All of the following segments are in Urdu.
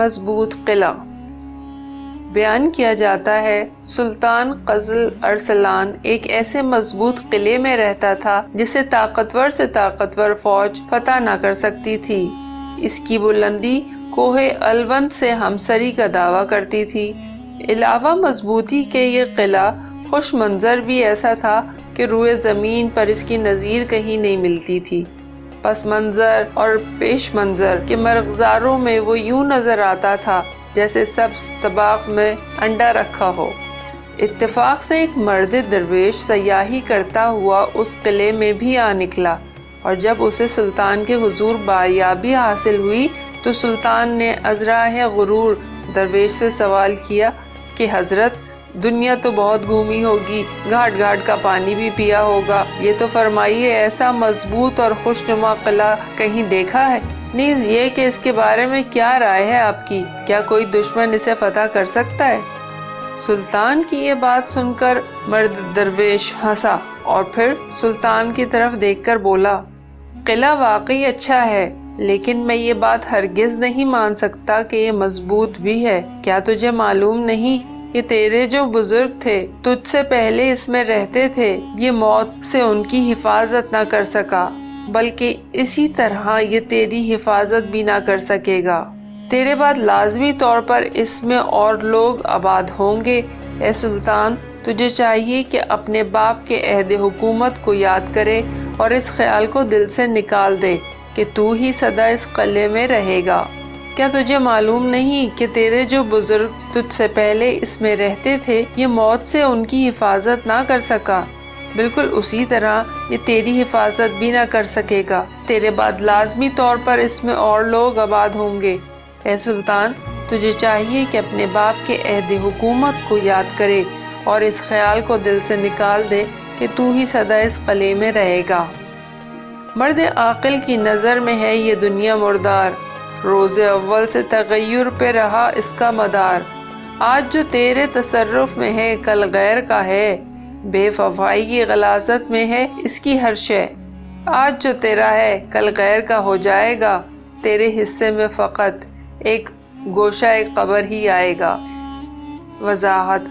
مضبوط قلعہ۔ بیان کیا جاتا ہے سلطان قزل ارسلان ایک ایسے مضبوط قلعے میں رہتا تھا جسے طاقتور سے طاقتور فوج فتح نہ کر سکتی تھی۔ اس کی بلندی کوہ الوند سے ہمسری کا دعویٰ کرتی تھی۔ علاوہ مضبوطی کے یہ قلعہ خوش منظر بھی ایسا تھا کہ روئے زمین پر اس کی نظیر کہیں نہیں ملتی تھی۔ پس منظر اور پیش منظر کے مرغزاروں میں وہ یوں نظر آتا تھا جیسے سبز طباق میں انڈا رکھا ہو۔ اتفاق سے ایک مرد درویش سیاحی کرتا ہوا اس قلعے میں بھی آ نکلا، اور جب اسے سلطان کے حضور باریابی حاصل ہوئی تو سلطان نے ازراہ غرور درویش سے سوال کیا کہ حضرت، دنیا تو بہت گھومی ہوگی، گھاٹ گھاٹ کا پانی بھی پیا ہوگا، یہ تو فرمائیے ایسا مضبوط اور خوشنما قلعہ کہیں دیکھا ہے؟ نیز یہ کہ اس کے بارے میں کیا رائے ہے آپ کی؟ کیا کوئی دشمن اسے فتح کر سکتا ہے؟ سلطان کی یہ بات سن کر مرد درویش ہنسا اور پھر سلطان کی طرف دیکھ کر بولا، قلعہ واقعی اچھا ہے، لیکن میں یہ بات ہرگز نہیں مان سکتا کہ یہ مضبوط بھی ہے۔ کیا تجھے معلوم نہیں کہ تیرے جو بزرگ تھے تجھ سے پہلے اس میں رہتے تھے، یہ موت سے ان کی حفاظت نہ کر سکا، بلکہ اسی طرح یہ تیری حفاظت بھی نہ کر سکے گا۔ تیرے بعد لازمی طور پر اس میں اور لوگ آباد ہوں گے۔ اے سلطان، تجھے چاہیے کہ اپنے باپ کے عہد حکومت کو یاد کرے اور اس خیال کو دل سے نکال دے کہ تو ہی سدا اس قلعے میں رہے گا۔ کیا تجھے معلوم نہیں کہ تیرے جو بزرگ تجھ سے پہلے اس میں رہتے تھے، یہ موت سے ان کی حفاظت نہ کر سکا، بالکل اسی طرح یہ تیری حفاظت بھی نہ کر سکے گا۔ تیرے بعد لازمی طور پر اس میں اور لوگ آباد ہوں گے۔ اے سلطان، تجھے چاہیے کہ اپنے باپ کے عہد حکومت کو یاد کرے اور اس خیال کو دل سے نکال دے کہ تو ہی سدا اس قلعے میں رہے گا۔ مرد عاقل کی نظر میں ہے یہ دنیا مردار، روز اول سے تغیر پہ رہا اس کا مدار۔ آج جو تیرے تصرف میں ہے کل غیر کا ہے، بے وفائی کی غلاظت میں ہے اس کی ہر شے۔ آج جو تیرا ہے کل غیر کا ہو جائے گا، تیرے حصے میں فقط ایک گوشہ قبر ہی آئے گا۔ وضاحت: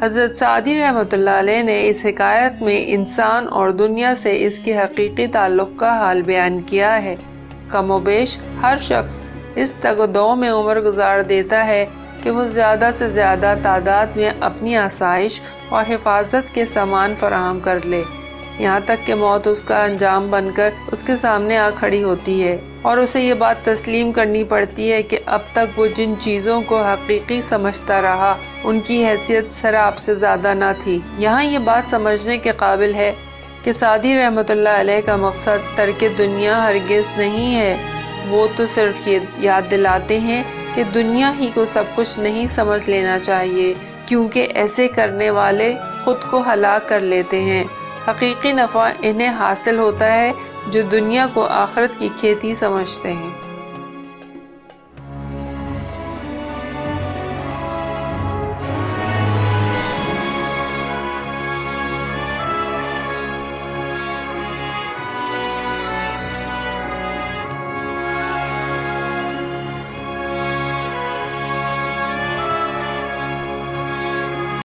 حضرت سعدی رحمۃ اللہ علیہ نے اس حکایت میں انسان اور دنیا سے اس کے حقیقی تعلق کا حال بیان کیا ہے۔ کم و بیش ہر شخص اس تگ و دو میں عمر گزار دیتا ہے کہ وہ زیادہ سے زیادہ تعداد میں اپنی آسائش اور حفاظت کے سامان فراہم کر لے، یہاں تک کہ موت اس کا انجام بن کر اس کے سامنے آ کھڑی ہوتی ہے اور اسے یہ بات تسلیم کرنی پڑتی ہے کہ اب تک وہ جن چیزوں کو حقیقی سمجھتا رہا ان کی حیثیت سراب سے زیادہ نہ تھی۔ یہاں یہ بات سمجھنے کے قابل ہے کہ سعدی رحمۃ اللہ علیہ کا مقصد ترک دنیا ہرگز نہیں ہے، وہ تو صرف یہ یاد دلاتے ہیں کہ دنیا ہی کو سب کچھ نہیں سمجھ لینا چاہیے، کیونکہ ایسے کرنے والے خود کو ہلاک کر لیتے ہیں۔ حقیقی نفع انہیں حاصل ہوتا ہے جو دنیا کو آخرت کی کھیتی سمجھتے ہیں۔